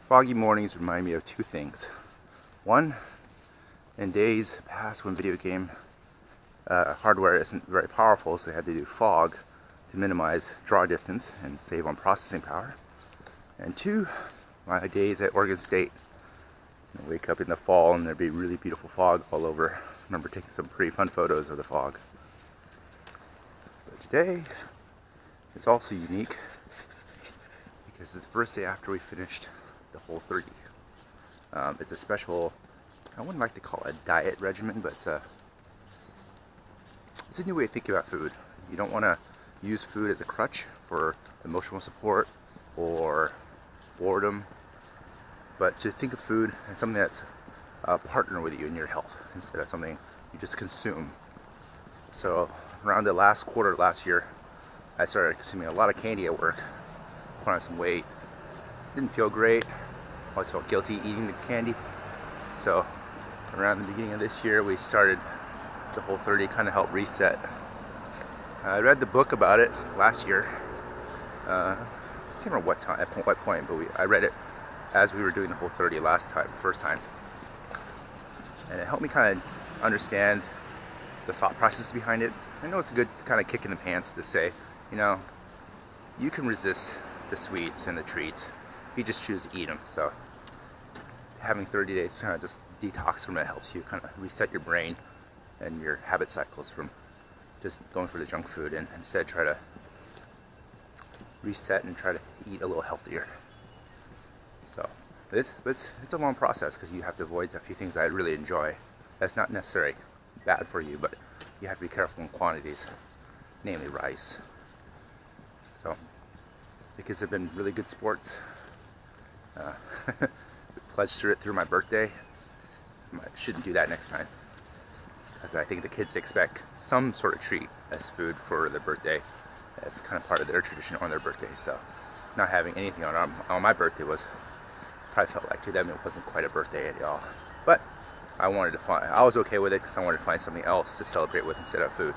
Foggy mornings remind me of two things. One, in days past when video game hardware isn't very powerful, so they had to do fog to minimize draw distance and save on processing power. And two, my days at Oregon State. I'd wake up in the fall and there'd be really beautiful fog all over. I remember taking some pretty fun photos of the fog. But today is also unique because it's the first day after we finished the Whole30. It's a special, I wouldn't like to call it a diet regimen, but it's a new way of thinking about food. You don't want to use food as a crutch for emotional support or boredom, but to think of food as something that's a partner with you in your health instead of something you just consume. So around the last quarter of last year, I started consuming a lot of candy at work, put on some weight, didn't feel great, always felt guilty eating the candy. So around the beginning of this year, we started the Whole30, kind of help reset. I read the book about it last year. I can't remember what point, but I read it as we were doing the Whole30 first time. And it helped me kind of understand the thought process behind it. I know it's a good kind of kick in the pants to say, you know, you can resist the sweets and the treats. You just choose to eat them. So having 30 days to kind of just detox from it helps you kind of reset your brain and your habit cycles from just going for the junk food, and instead try to reset and try to eat a little healthier. So it's a long process because you have to avoid a few things that I really enjoy. That's not necessarily bad for you, but you have to be careful in quantities, namely rice. So the kids have been really good sports. Pledged through it through my birthday. I shouldn't do that next time, because I think the kids expect some sort of treat as food for their birthday. That's kind of part of their tradition on their birthday. So not having anything on my birthday probably felt like to them it wasn't quite a birthday at all. But I was okay with it because I wanted to find something else to celebrate with instead of food.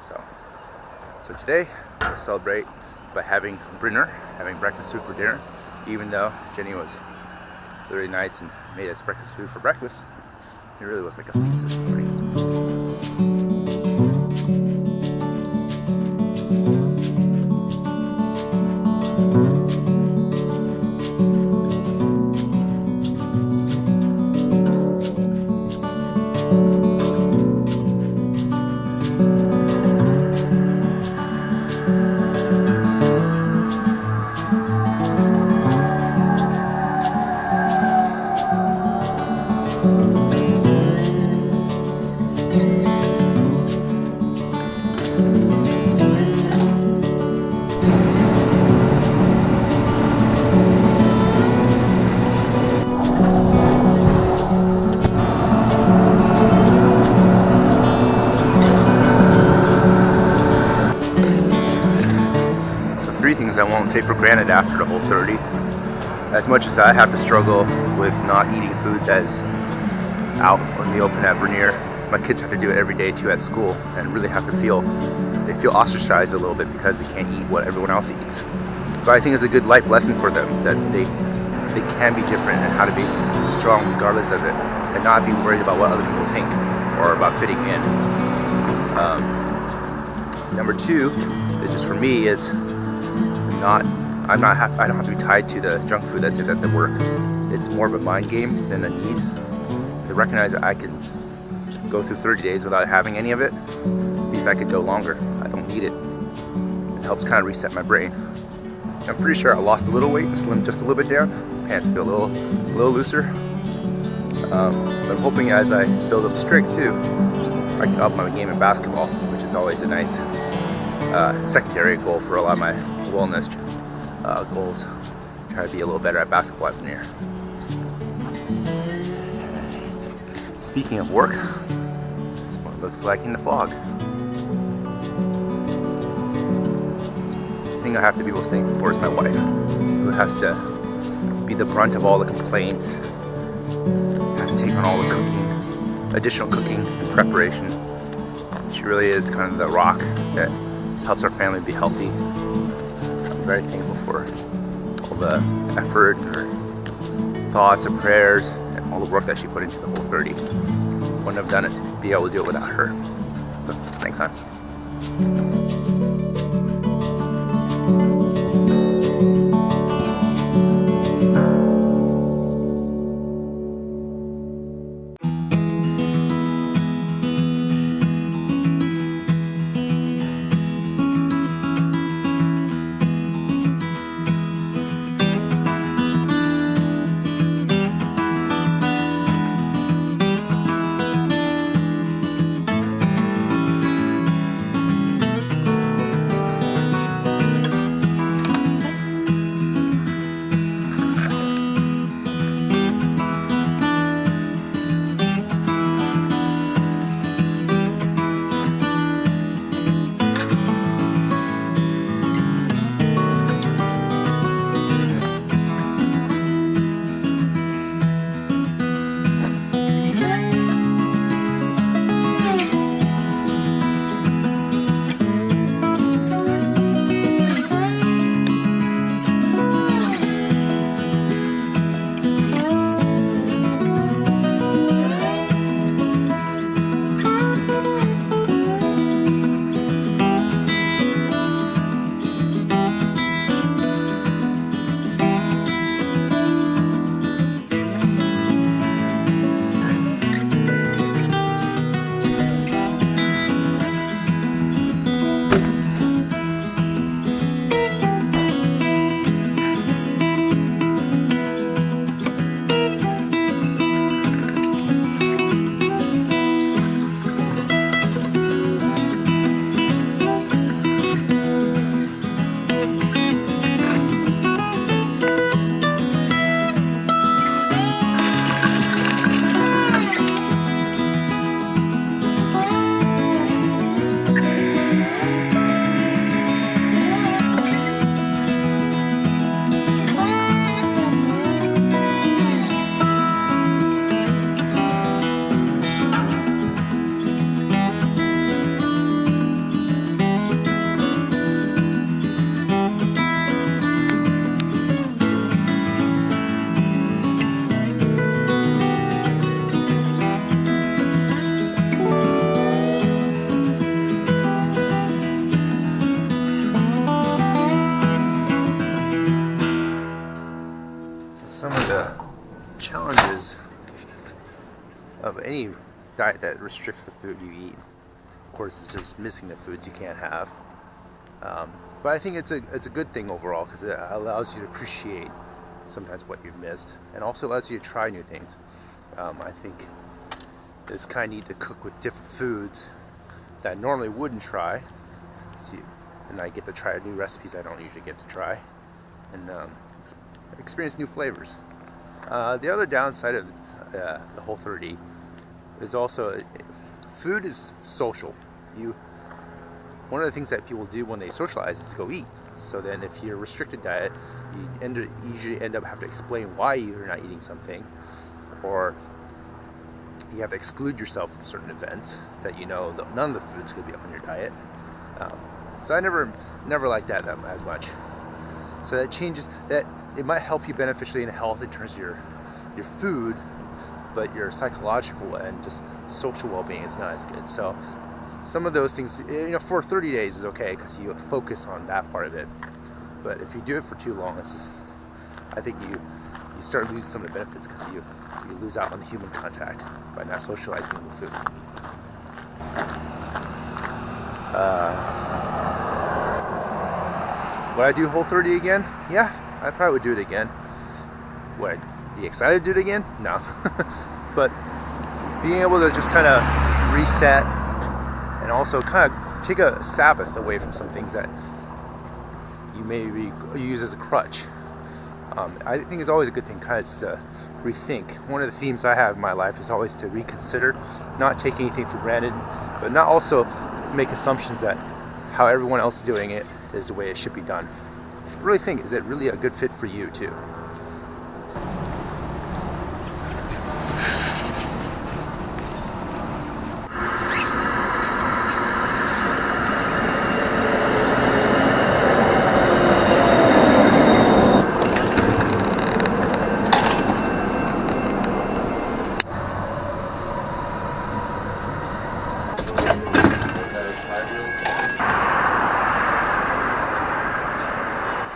So today we'll celebrate by having breakfast food for dinner. Even though Jenny was really nice and made us breakfast food for breakfast, it really was like a feast this morning. Three things I won't take for granted after the Whole30. As much as I have to struggle with not eating food that's out in the open at Vernier, my kids have to do it every day too at school, and really have to feel ostracized a little bit because they can't eat what everyone else eats. But I think it's a good life lesson for them that they can be different and how to be strong regardless of it, and not be worried about what other people think or about fitting in. Number two, just for me, is I don't have to be tied to the junk food that's at the work. It's more of a mind game than a need. To recognize that I can go through 30 days without having any of it. If I could go longer, I don't need it. It helps kind of reset my brain. I'm pretty sure I lost a little weight and slimmed just a little bit down. Pants feel a little looser. But I'm hoping as I build up strength too, I can up my game in basketball, which is always a nice secondary goal for a lot of my wellness goals. Try to be a little better at basketball from here. Speaking of work, this is what it looks like in the fog. The thing I have to be most thankful for is my wife, who has to be the brunt of all the complaints, has to take on all the cooking, additional cooking and preparation. She really is kind of the rock that helps our family be healthy. I'm very thankful for all the effort, her thoughts and prayers and all the work that she put into the Whole30. Wouldn't have done it, be able to do it without her. So thanks, hon. Some of the challenges of any diet that restricts the food you eat, of course, is just missing the foods you can't have. But I think it's a good thing overall, because it allows you to appreciate sometimes what you've missed, and also allows you to try new things. I think it's kind of neat to cook with different foods that I normally wouldn't try. And I get to try new recipes I don't usually get to try, and experience new flavors. The other downside of the Whole30 is also food is social. One of the things that people do when they socialize is go eat. So then if you're a restricted diet, you usually end up having to explain why you're not eating something, or you have to exclude yourself from certain events that you know that none of the foods could be on your diet. So I never liked that as much. So that changes that. It might help you beneficially in health in terms of your food, but your psychological and just social well-being is not as good. So some of those things, for 30 days is okay because you focus on that part of it. But if you do it for too long, I think you start losing some of the benefits because you lose out on the human contact by not socializing with food. Would I do Whole30 again? Yeah, I probably would do it again. Would I be excited to do it again? No. But being able to just kind of reset and also kind of take a Sabbath away from some things that you maybe use as a crutch, I think it's always a good thing kind of just to rethink. One of the themes I have in my life is always to reconsider, not take anything for granted, but not also make assumptions that how everyone else is doing it is the way it should be done. Really think, is it really a good fit for you too?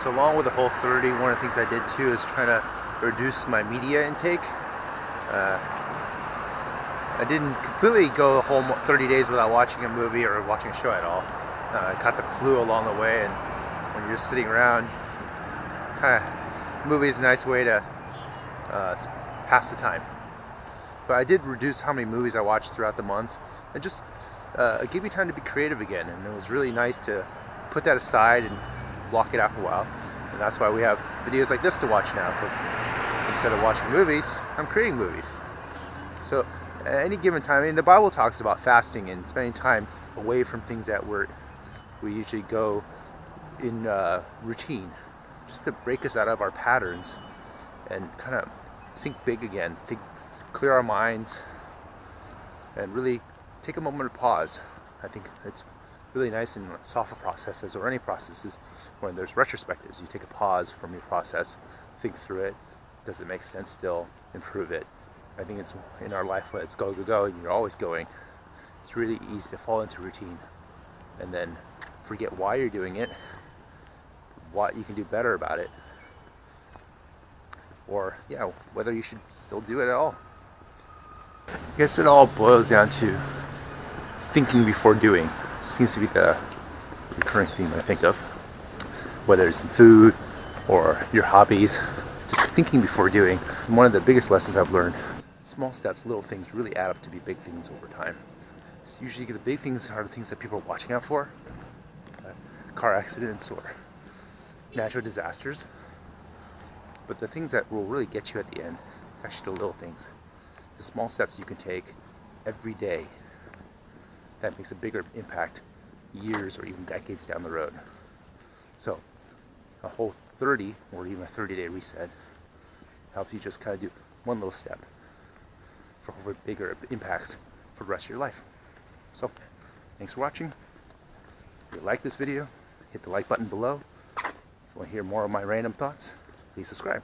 So along with the Whole30, one of the things I did too is trying to reduce my media intake. I didn't completely go the whole 30 days without watching a movie or watching a show at all. I caught the flu along the way, and when you're just sitting around, kind of, movie is a nice way to pass the time. But I did reduce how many movies I watched throughout the month, and just it gave me time to be creative again, and it was really nice to put that aside and block it out for a while. And that's why we have videos like this to watch now, because instead of watching movies, I'm creating movies. So at any given time, I mean, the Bible talks about fasting and spending time away from things that we usually go in routine, just to break us out of our patterns and kind of think big again, clear our minds, and really take a moment to pause. I think it's really nice in software processes or any processes when there's retrospectives. You take a pause from your process, think through it. Does it make sense still? Improve it. I think it's in our life when it's go, go, go, and you're always going. It's really easy to fall into routine and then forget why you're doing it, what you can do better about it, or whether you should still do it at all. I guess it all boils down to thinking before doing. Seems to be the recurring theme I think of. Whether it's in food or your hobbies, just thinking before doing. And one of the biggest lessons I've learned, small steps, little things really add up to be big things over time. It's usually the big things are the things that people are watching out for. Car accidents or natural disasters. But the things that will really get you at the end, it's actually the little things. The small steps you can take every day that makes a bigger impact years or even decades down the road. So a Whole30 or even a 30-day reset helps you just kind of do one little step for bigger impacts for the rest of your life. So thanks for watching. If you like this video, hit the like button below. If you want to hear more of my random thoughts, please subscribe.